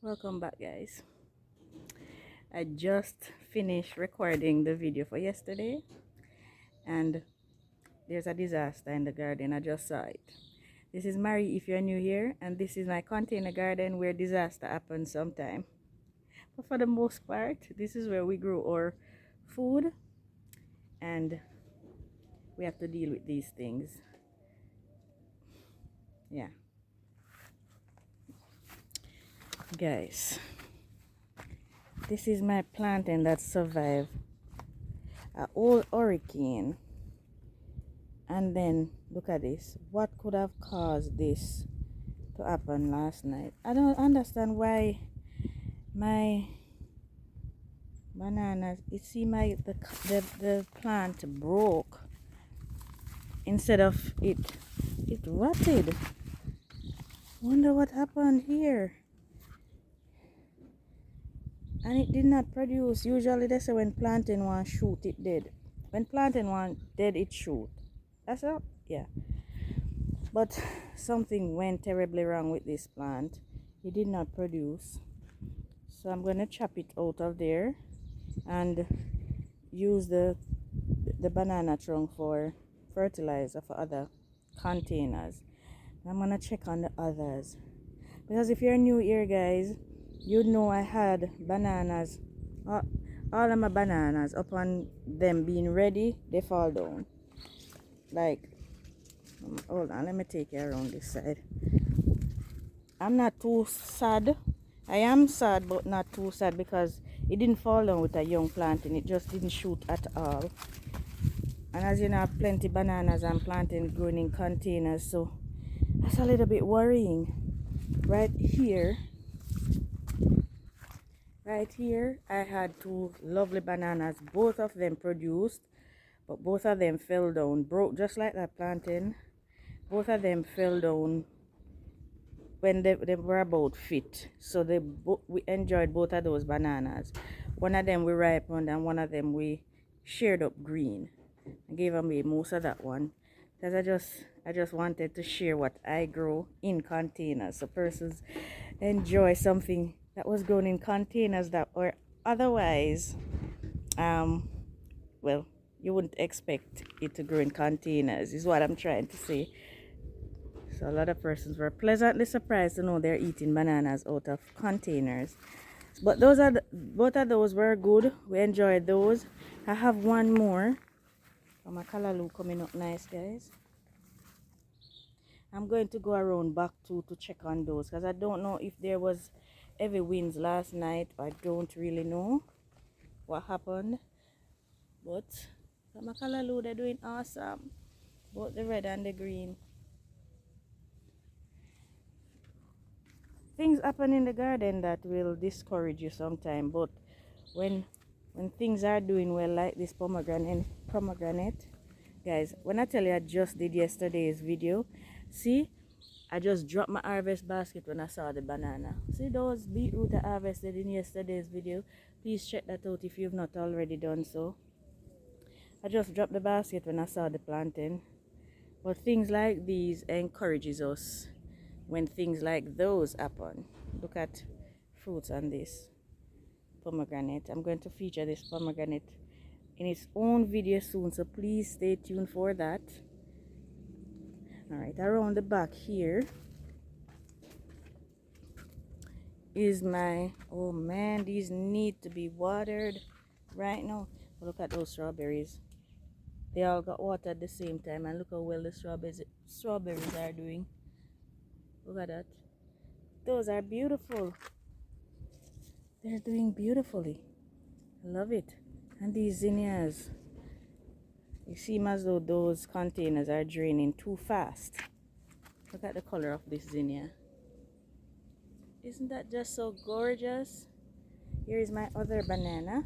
Welcome back, guys. I just finished recording the video for yesterday, and there's a disaster in the garden. I just saw it. This is Mary if you're new here, and this is my container garden where disaster happens sometime. But for the most part, this is where we grow our food, and we have to deal with these things. Yeah, guys, this is my plantain that survived an old hurricane. And then look at this. What could have caused this to happen last night? I don't understand why my bananas, you see my the plant broke instead of it rotted. Wonder what happened here. And it did not produce. Usually they say when plantain one shoot it dead. When plantain one dead it shoot. That's all. Yeah. But something went terribly wrong with this plant. It did not produce. So I'm going to chop it out of there and use the banana trunk for fertilizer for other containers. I'm going to check on the others. Because if you're new here, guys, you know I had bananas. All of my bananas, upon them being ready, they fall down. Like, hold on, let me take you around this side. I'm not too sad. I am sad, but not too sad because it didn't fall down with a young planting. It just didn't shoot at all. And as you know, I have plenty bananas and plantain growing in containers, so that's a little bit worrying. Right here, I had two lovely bananas. Both of them produced, but both of them fell down, broke just like that plantain. Both of them fell down when they were about fit. So we enjoyed both of those bananas. One of them we ripened and one of them we shared up green. I gave away most of that one because I just wanted to share what I grow in containers, so persons enjoy something that was grown in containers that or otherwise well, you wouldn't expect it to grow in containers is what I'm trying to say. So a lot of persons were pleasantly surprised to know they're eating bananas out of containers. But both of those were good. We enjoyed those. I have one more. Oh, my callaloo coming up nice, guys. I'm going to go around back to check on those because I don't know if there was heavy winds last night. I don't really know what happened. But my callaloo, they're doing awesome. Both the red and the green. Things happen in the garden that will discourage you sometime, but when things are doing well like this pomegranate, guys, when I tell you I just did yesterday's video, see, I just dropped my harvest basket when I saw the banana. See those beetroot I harvested in yesterday's video? Please check that out if you've not already done so. I just dropped the basket when I saw the plantain. But things like these encourages us when things like those happen. Look at fruits on this pomegranate. I'm going to feature this pomegranate in its own video soon, so please stay tuned for that. All right, around the back here is my, oh man, these need to be watered right now. Look at those strawberries. They all got watered at the same time, and look how well the strawberries are doing. Look at that. Those are beautiful. They're doing beautifully. I love it. And these zinnias, you seem as though those containers are draining too fast. Look at the color of this zinnia. Isn't that just so gorgeous? Here is my other banana.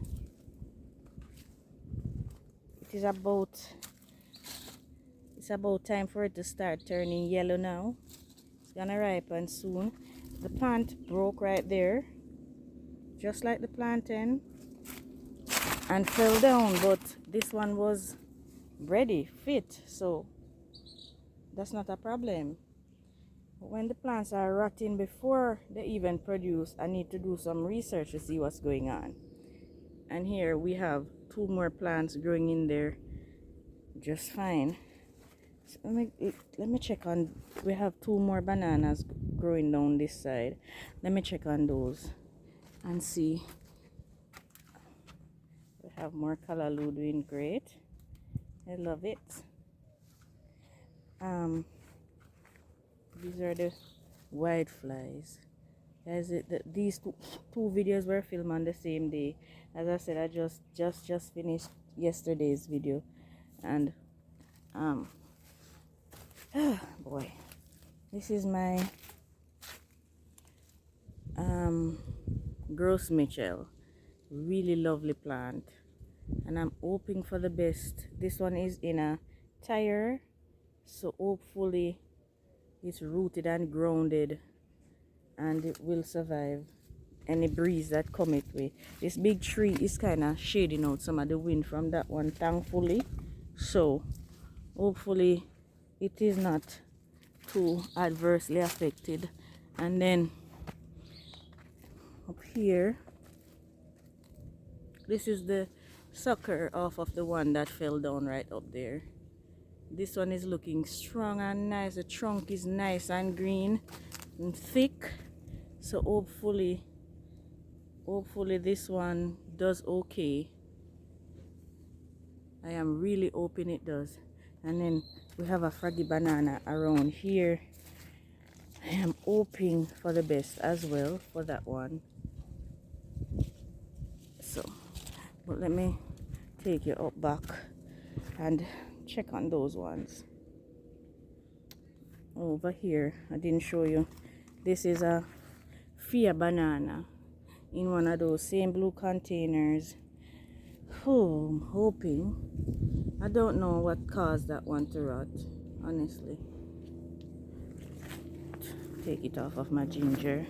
It's about time for it to start turning yellow now. It's gonna ripen soon. The plant broke right there, just like the plantain, and fell down, but this one was ready, fit, so that's not a problem. when the plants are rotting before they even produce, I need to do some research to see what's going on. And here we have 2 more plants growing in there just fine. So let me check on, we have 2 more bananas growing down this side. Let me check on those and see. We have more callaloo doing great. I love it. These are the white flies. Guys, these two videos were filmed on the same day. As I said, I just finished yesterday's video, and boy, this is my Gross Mitchell, really lovely plant, and I'm hoping for the best. This one is in a tire, so hopefully it's rooted and grounded and it will survive any breeze that come its way. This big tree is kind of shading out some of the wind from that one, thankfully, so hopefully it is not too adversely affected. And then up here, this is the sucker off of the one that fell down right up there. This one is looking strong and nice. The trunk is nice and green and thick, so hopefully this one does okay. I am really hoping it does. And then we have a froggy banana around here. I am hoping for the best as well for that one. So, but let me take you up back and check on those ones. Over here, I didn't show you. This is a Fia banana in one of those same blue containers. Oh, I'm hoping. I don't know what caused that one to rot, honestly. Take it off of my ginger.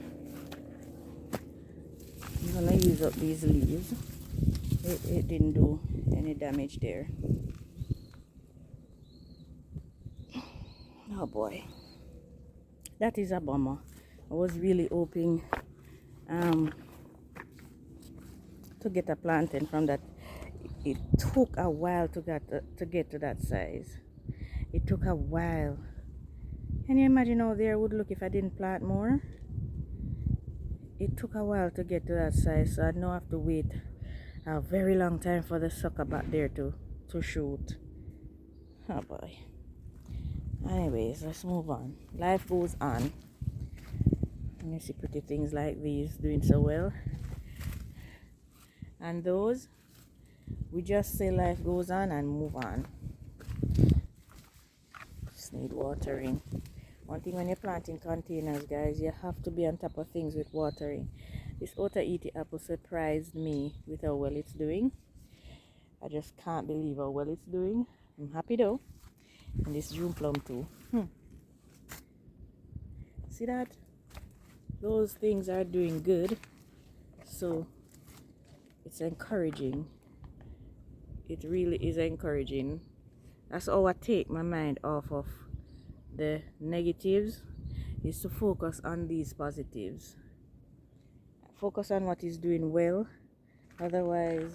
I'm gonna use up these leaves. It didn't do any damage there. Oh boy, that is a bummer. I was really hoping to get a plantain from that. It took a while to get to that size. It took a while. Can you imagine how there would look if I didn't plant more? It took a while to get to that size, so I'd now have to wait a very long time for the sucker back there to shoot. Oh boy. Anyways, let's move on. Life goes on. And you see pretty things like these doing so well. And those, we just say life goes on and move on. Just need watering. One thing when you're planting containers, guys, you have to be on top of things with watering. This Otaiti apple surprised me with how well it's doing. I just can't believe how well it's doing. I'm happy though. And this June plum too. See that? Those things are doing good. So it's encouraging. It really is encouraging. That's how I take my mind off of the negatives, is to focus on these positives. Focus on what is doing well. Otherwise,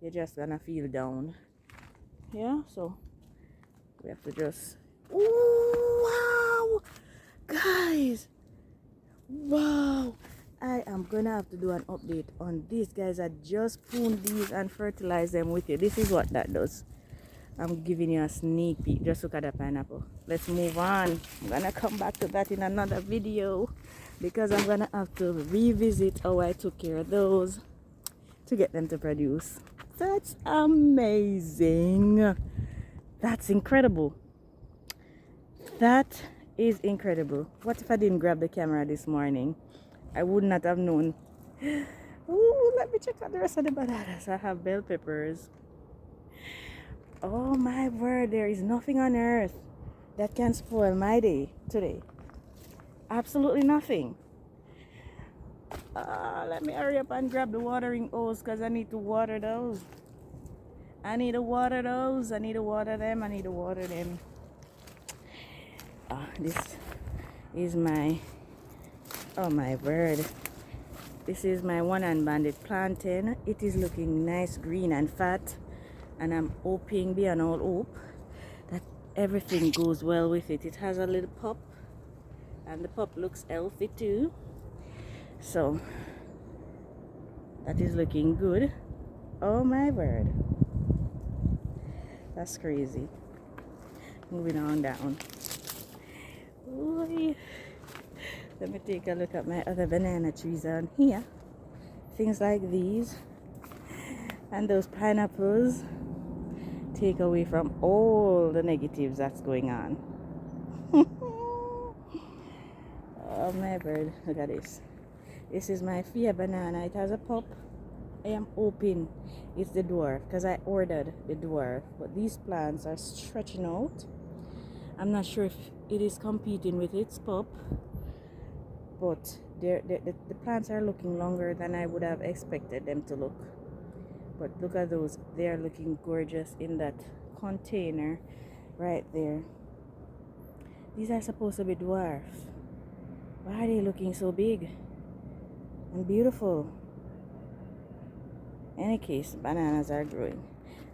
you're just gonna feel down. Yeah, so we have to just, ooh, wow, guys, wow, I am gonna have to do an update on this, guys. I just pruned these and fertilized them with you. This is what that does. I'm giving you a sneak peek. Just look at the pineapple. Let's move on. I'm gonna come back to that in another video, because I'm gonna have to revisit how I took care of those to get them to produce. That's amazing. That's incredible. That is incredible. What if I didn't grab the camera this morning? I would not have known. Ooh, let me check out the rest of the bananas. I have bell peppers. Oh my word, there is nothing on earth that can spoil my day today. Absolutely nothing. Let me hurry up and grab the watering hose, because I need to water those. I need to water those. I need to water them. I need to water them. This is my, oh my word, this is my one hand banded plantain. It is looking nice, green and fat, and I'm hoping beyond all hope that everything goes well with it. It has a little pop, and the pop looks healthy too, so that is looking good. Oh my word, that's crazy. Moving on down. Ooh, let me take a look at my other banana trees on here. Things like these and those pineapples take away from all the negatives that's going on. Oh my bird, look at this. This is my Fia banana. It has a pop. I am hoping it's the dwarf because I ordered the dwarf, but these plants are stretching out. I'm not sure if it is competing with its pop, but the plants are looking longer than I would have expected them to look. But look at those, they are looking gorgeous in that container right there. These are supposed to be dwarfs. Why are they looking so big and beautiful? In any case, bananas are growing,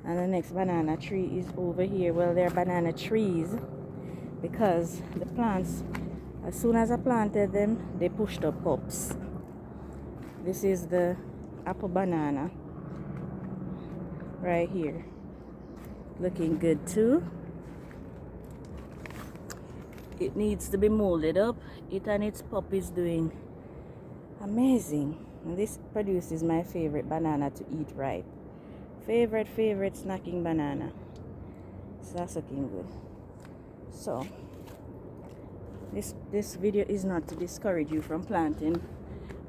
and the next banana tree is over here. Well, they're banana trees because the plants, as soon as I planted them, they pushed up pops. This is the apple banana right here, looking good too. It needs to be molded up. It and its pop is doing amazing, and this produces my favorite banana to eat ripe. Favorite snacking banana. So that's looking good. So this video is not to discourage you from planting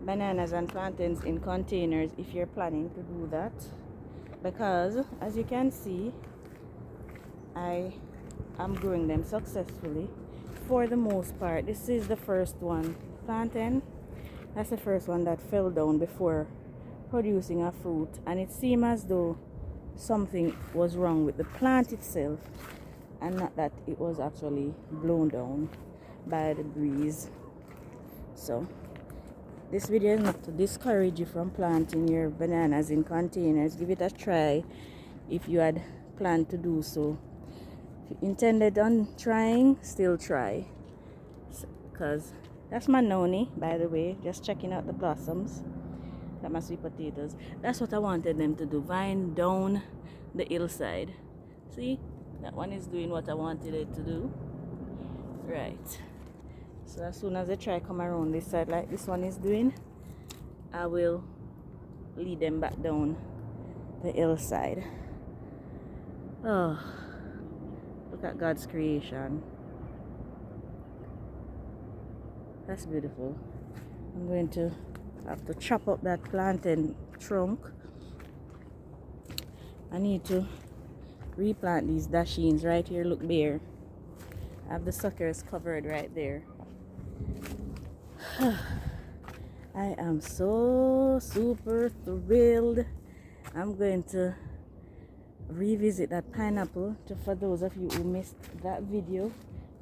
bananas and plantains in containers if you're planning to do that, because as you can see, I am growing them successfully for the most part. This is the first one, plantain. That's the first one that fell down before producing a fruit, and it seemed as though something was wrong with the plant itself and not that it was actually blown down by the breeze. So this video is not to discourage you from planting your bananas in containers. Give it a try if you had planned to do so. If you intended on trying, still try, because that's my noni, by the way, just checking out the blossoms. That my sweet potatoes. That's what I wanted them to do, vine down the hillside. See, that one is doing what I wanted it to do. Right, so as soon as I try come around this side like this one is doing, I will lead them back down the hillside. Oh, look at God's creation. That's beautiful. I'm going to have to chop up that plantain trunk. I need to replant these dashings right here. Look bare. I have the suckers covered right there. I am so super thrilled. I'm going to revisit that pineapple for those of you who missed that video,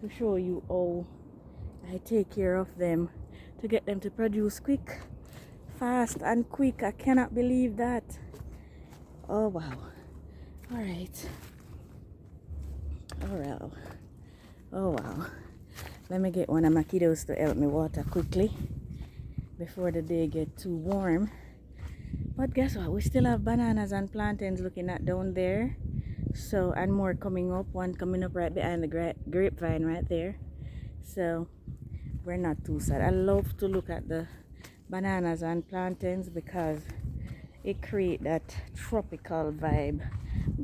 to show you how I take care of them to get them to produce quick, fast and quick. I cannot believe that. Oh wow. All right. Oh wow. Let me get one of my kiddos to help me water quickly before the day get too warm. But guess what, we still have bananas and plantains looking at down there, so, and more coming up. One coming up right behind the grapevine right there, so we're not too sad. I love to look at the bananas and plantains because it creates that tropical vibe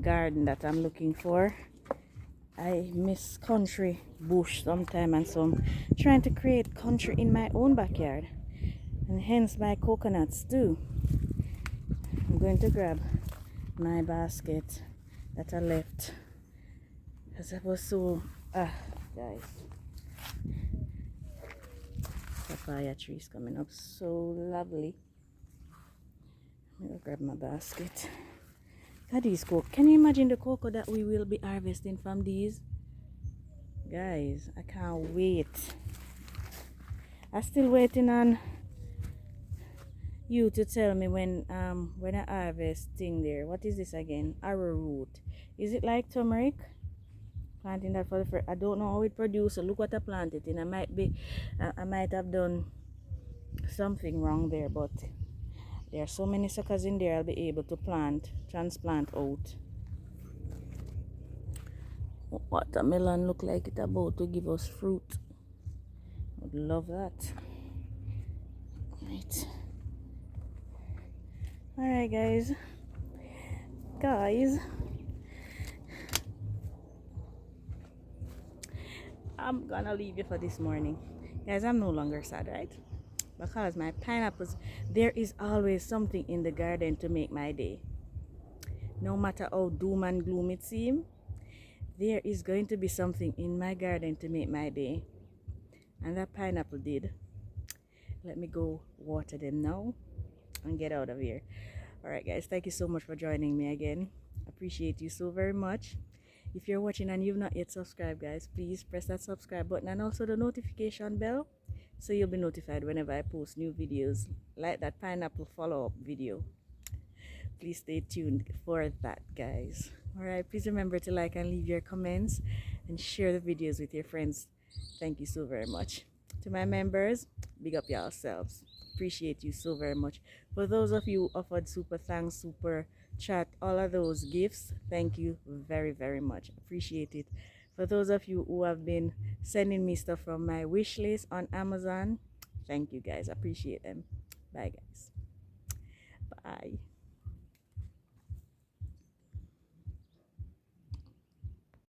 garden that I'm looking for. I miss country bush sometime, and so I'm trying to create country in my own backyard, and hence my coconuts too. I'm going to grab my basket that I left because I was so guys, papaya trees coming up so lovely. I'm gonna grab my basket. Look at these cocoa. Can you imagine the cocoa that we will be harvesting from these? Guys, I can't wait. I'm still waiting on you to tell me when I harvest thing there. What is this again? Arrowroot. Is it like turmeric? Planting that for the first. I don't know how it produces. Look what I planted in. I might have done something wrong there, but there are so many suckers in there. I'll be able to transplant out. Watermelon look like it about to give us fruit. Would love that. Right. All right, guys. I'm gonna leave you for this morning. Guys, I'm no longer sad, right? Because my pineapples, there is always something in the garden to make my day. No matter how doom and gloom it seems, there is going to be something in my garden to make my day. And that pineapple did. Let me go water them now and get out of here. Alright guys, thank you so much for joining me again. Appreciate you so very much. If you're watching and you've not yet subscribed, guys, please press that subscribe button and also the notification bell so you'll be notified whenever I post new videos like that pineapple follow-up video. Please stay tuned for that, guys. Alright, please remember to like and leave your comments and share the videos with your friends. Thank you so very much. To my members, big up yourselves. Appreciate you so very much. For those of you who offered super thanks, super chat, all of those gifts, thank you very, very much. Appreciate it. For those of you who have been sending me stuff from my wish list on Amazon, thank you guys. Appreciate them. Bye, guys. Bye.